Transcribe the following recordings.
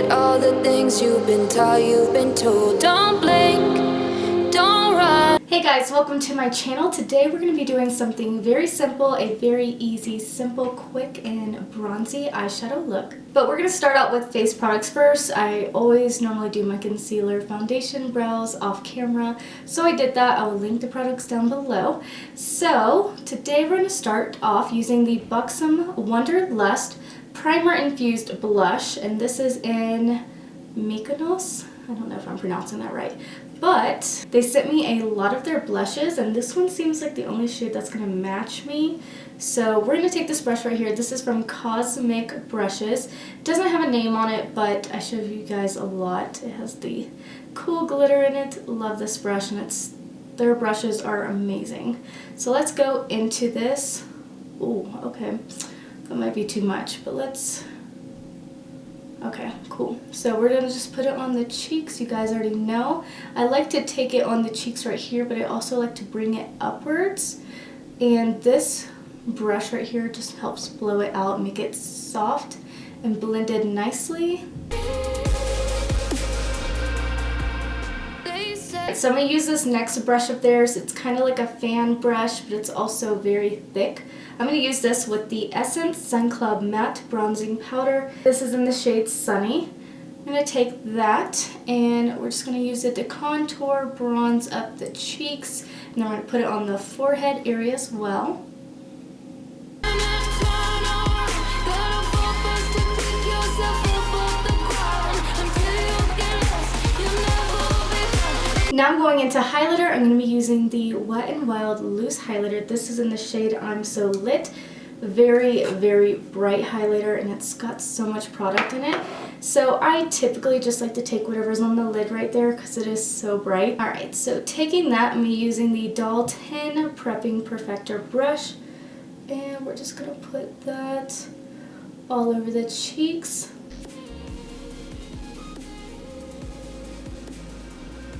forget all the things you've been taught, you've been told. Don't blink, don't run. Hey guys, welcome to my channel. Today we're going to be doing something very simple, a very easy, simple, quick, and bronzy eyeshadow look. But we're going to start out with face products first. I always normally do my concealer, foundation, brows off camera. So I did that. I will link the products down below. So today we're going to start off using the Buxom Wonder Lust Primer Infused Blush. And this is in Mykonos. I don't know if I'm pronouncing that right. But they sent me a lot of their blushes, and this one seems like the only shade that's going to match me. So we're going to take this brush right here. This is from Cosmic Brushes. It doesn't have a name on it, but I show you guys a lot. It has the cool glitter in it. Love this brush, and their brushes are amazing. So let's go into this. Ooh, okay. That might be too much, but let's... Okay, cool. So we're going to just put it on the cheeks. You guys already know. I like to take it on the cheeks right here, but I also like to bring it upwards. And this brush right here just helps blow it out, make it soft and blended nicely. So I'm going to use this next brush of theirs. It's kind of like a fan brush, but it's also very thick. I'm going to use this with the Essence Sun Club Matte Bronzing Powder. This is in the shade Sunny. I'm going to take that and we're just going to use it to contour, bronze up the cheeks, and I'm going to put it on the forehead area as well. Now I'm going into highlighter. I'm going to be using the Wet n Wild Loose Highlighter. This is in the shade I'm So Lit. Very, very bright highlighter, and it's got so much product in it. So I typically just like to take whatever's on the lid right there because it is so bright. Alright, so taking that, I'm using the Doll 10 Prepping Perfector brush. And we're just going to put that all over the cheeks.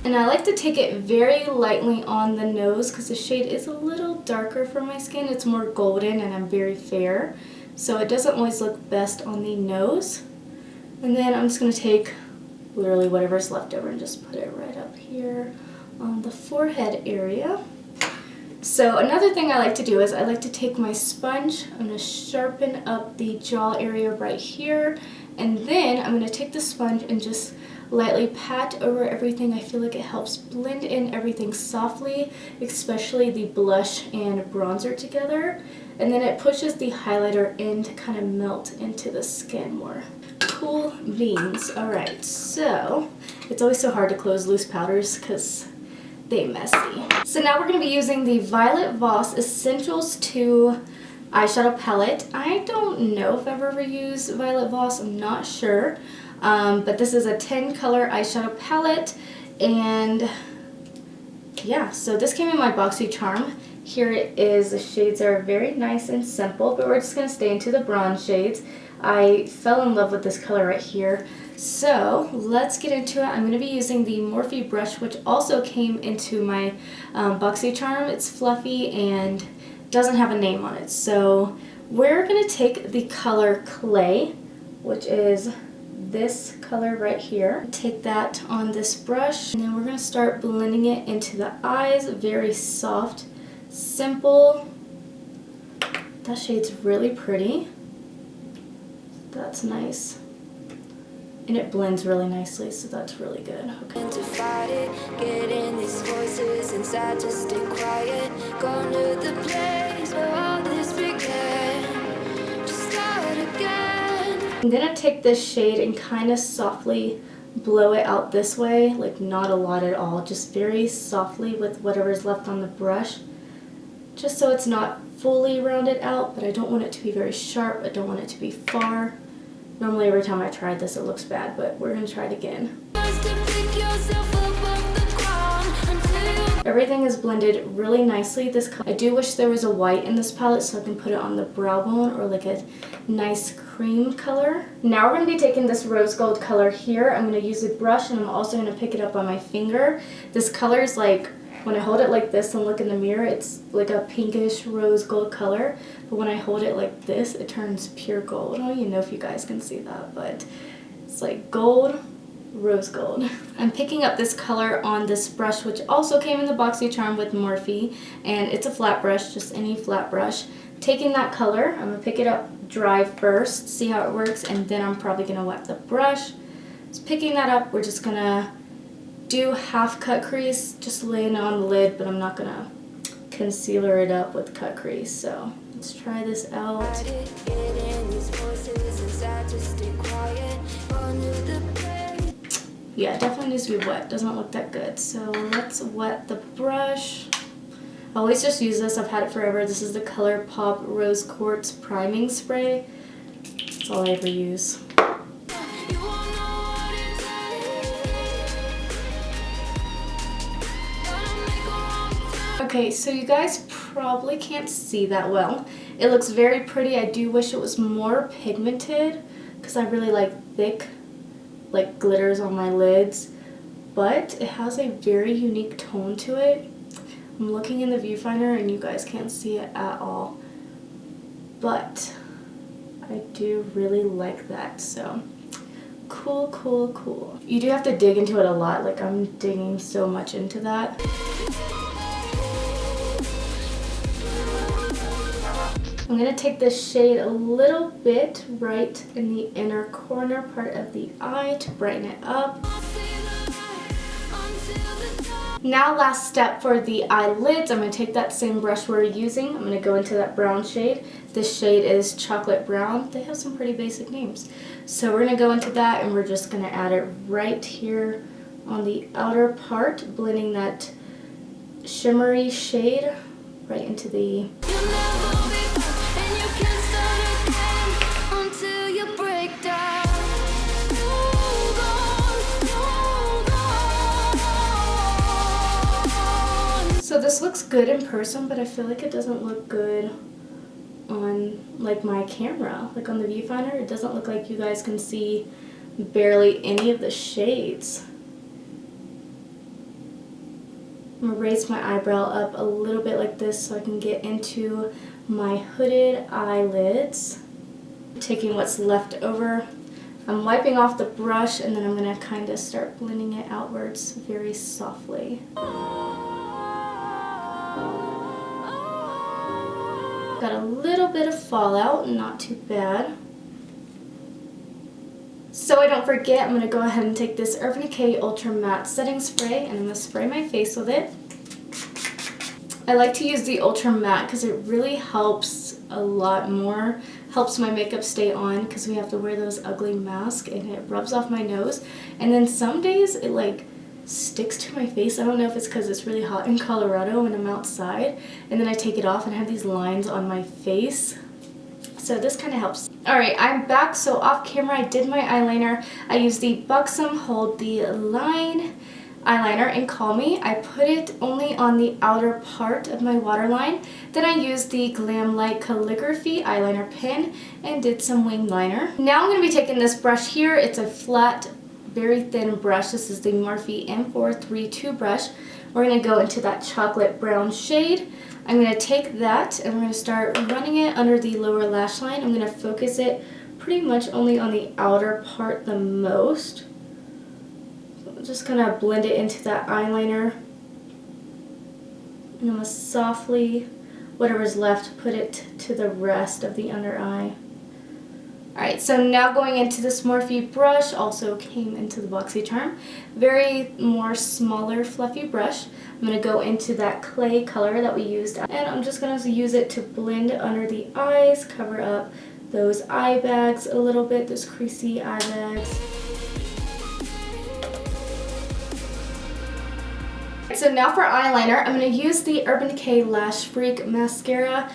And I like to take it very lightly on the nose because the shade is a little darker for my skin. It's more golden and I'm very fair. So it doesn't always look best on the nose. And then I'm just going to take literally whatever's left over and just put it right up here on the forehead area. So another thing I like to do is I like to take my sponge. I'm going to sharpen up the jaw area right here. And then I'm going to take the sponge and just lightly pat over everything. I feel like it helps blend in everything softly, especially the blush and bronzer together. And then it pushes the highlighter in to kind of melt into the skin more. Cool beans. Alright, so it's always so hard to close loose powders because they're messy. So now we're going to be using the Violet Voss Essentials 2 eyeshadow palette. I don't know if I've ever used Violet Voss, I'm not sure. But this is a 10 color eyeshadow palette, and yeah, so this came in my BoxyCharm. Here it is. The shades are very nice and simple, but we're just going to stay into the bronze shades. I fell in love with this color right here. So let's get into it. I'm going to be using the Morphe brush, which also came into my BoxyCharm. It's fluffy and doesn't have a name on it. So we're going to take the color Clay, which is this color right here. Take that on this brush, and then we're going to start blending it into the eyes. Very soft, simple. That shade's really pretty. That's nice. And it blends really nicely, so that's really good. Okay. To fight it, getting these voices inside to stay quiet. Going to the place where all this began. Just start again. I'm gonna take this shade and kind of softly blow it out this way, like not a lot at all, just very softly with whatever's left on the brush, just so it's not fully rounded out, but I don't want it to be very sharp. I don't want it to be far. Normally every time I tried this it looks bad, but we're gonna try it again. Everything is blended really nicely. I do wish there was a white in this palette so I can put it on the brow bone or like a nice cream color. Now we're going to be taking this rose gold color here. I'm going to use a brush, and I'm also going to pick it up on my finger. This color is like, when I hold it like this and look in the mirror, it's like a pinkish rose gold color. But when I hold it like this, it turns pure gold. I don't even know if you guys can see that, but It's like gold, rose gold. I'm picking up this color on this brush, which also came in the BoxyCharm with Morphe, and it's a flat brush, just any flat brush. Taking that color, I'm gonna pick it up dry first, see how it works, and then I'm probably gonna wet the brush. Just picking that up, we're just gonna do half cut crease, just laying it on the lid, but I'm not gonna concealer it up with cut crease. So let's try this out. Yeah, it definitely needs to be wet. Doesn't look that good. So let's wet the brush. I always just use this. I've had it forever. This is the Colourpop Rose Quartz Priming Spray. That's all I ever use. Okay, so you guys probably can't see that well. It looks very pretty. I do wish it was more pigmented because I really like thick, like glitters on my lids. But it has a very unique tone to it. I'm looking in the viewfinder and you guys can't see it at all. But I do really like that, so cool, cool, cool. You do have to dig into it a lot. Like I'm digging so much into that. I'm going to take this shade a little bit right in the inner corner part of the eye to brighten it up. Now last step for the eyelids, I'm going to take that same brush we're using. I'm going to go into that brown shade. This shade is Chocolate Brown. They have some pretty basic names. So we're going to go into that and we're just going to add it right here on the outer part, blending that shimmery shade right into the... So this looks good in person, but I feel like it doesn't look good on like my camera. Like on the viewfinder, it doesn't look like you guys can see barely any of the shades. I'm gonna raise my eyebrow up a little bit like this so I can get into my hooded eyelids. Taking what's left over, I'm wiping off the brush and then I'm gonna kind of start blending it outwards very softly. Got a little bit of fallout, not too bad. So I don't forget, I'm going to go ahead and take this Urban Decay Ultra Matte Setting Spray and I'm going to spray my face with it. I like to use the Ultra Matte because it really helps a lot more. Helps my makeup stay on because we have to wear those ugly masks and it rubs off my nose. And then some days it like sticks to my face. I don't know if it's because it's really hot in Colorado when I'm outside, and then I take it off and I have these lines on my face. So this kind of helps. Alright, I'm back. So off camera I did my eyeliner. I used the Buxom Hold the Line eyeliner in Call Me. I put it only on the outer part of my waterline. Then I used the GlamLite Calligraphy eyeliner pen and did some wing liner. Now I'm going to be taking this brush here. It's a flat, very thin brush. This is the Morphe M432 brush. We're going to go into that chocolate brown shade. I'm going to take that and we're going to start running it under the lower lash line. I'm going to focus it pretty much only on the outer part the most. So I'm just going to blend it into that eyeliner. And I'm going to softly, whatever's left, put it to the rest of the under eye. Alright, so now going into this Morphe brush, also came into the BoxyCharm. Very more smaller, fluffy brush. I'm going to go into that clay color that we used, and I'm just going to use it to blend under the eyes, cover up those eye bags a little bit, those creasy eye bags. So now for eyeliner, I'm going to use the Urban Decay Lash Freak Mascara.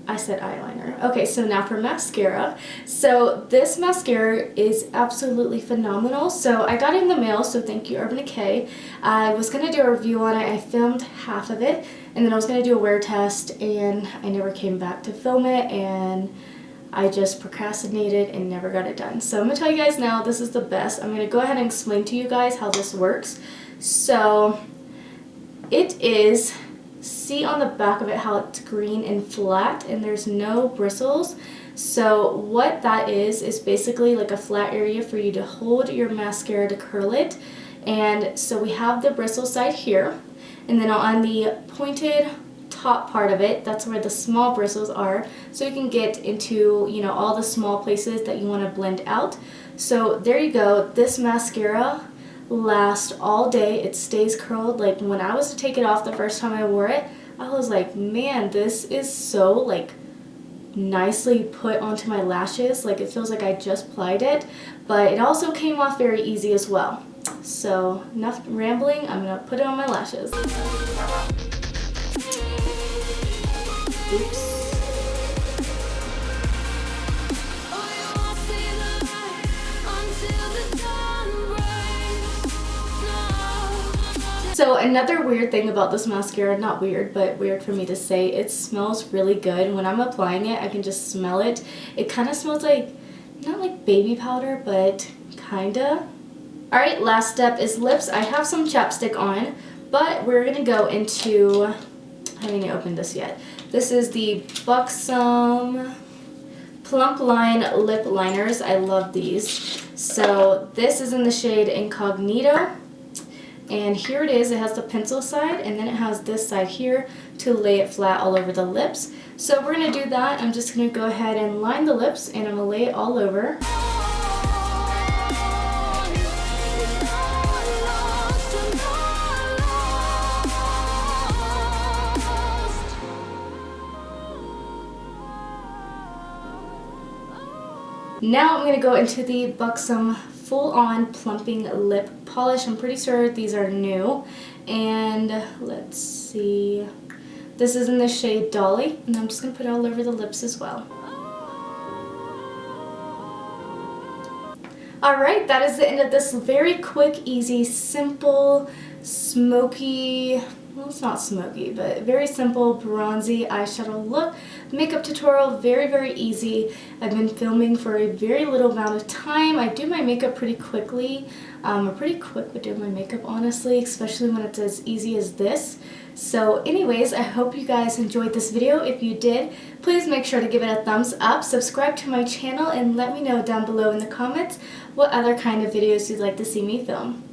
I said eyeliner. Okay, so now for mascara. So this mascara is absolutely phenomenal. So I got it in the mail, so thank you Urban Decay. I was going to do a review on it. I filmed half of it, and then I was going to do a wear test, and I never came back to film it, and I just procrastinated and never got it done. So I'm going to tell you guys now, this is the best. I'm going to go ahead and explain to you guys how this works. So it is see on the back of it how it's green and flat and there's no bristles. So what that is basically like a flat area for you to hold your mascara to curl it. And so we have the bristle side here, and then on the pointed top part of it, that's where the small bristles are, so you can get into, you know, all the small places that you want to blend out. So there you go. This mascara lasts all day. It stays curled. Like when I was to take it off the first time I wore it, I was like, man, this is so like nicely put onto my lashes. Like it feels like I just applied it, but it also came off very easy as well. So enough rambling, I'm gonna put it on my lashes. Oops. So another weird thing about this mascara, not weird, but weird for me to say, it smells really good. When I'm applying it, I can just smell it. It kind of smells like, not like baby powder, but kinda. Alright, last step is lips. I have some chapstick on, but we're gonna go into, I haven't even opened this yet. This is the Buxom Plump Line Lip Liners. I love these. So this is in the shade Incognito. And here it is. It has the pencil side, and then it has this side here to lay it flat all over the lips. So we're going to do that. I'm just going to go ahead and line the lips, and I'm going to lay it all over. Now I'm going to go into the Buxom full-on plumping lip polish. I'm pretty sure these are new. And let's see. This is in the shade Dolly, and I'm just going to put it all over the lips as well. Alright, that is the end of this very quick, easy, simple, smoky, well, it's not smoky, but very simple bronzy eyeshadow look. Makeup tutorial, very, very easy. I've been filming for a very little amount of time. I do my makeup pretty quickly. I'm pretty quick with doing my makeup, honestly, especially when it's as easy as this. So anyways, I hope you guys enjoyed this video. If you did, please make sure to give it a thumbs up, subscribe to my channel, and let me know down below in the comments what other kind of videos you'd like to see me film.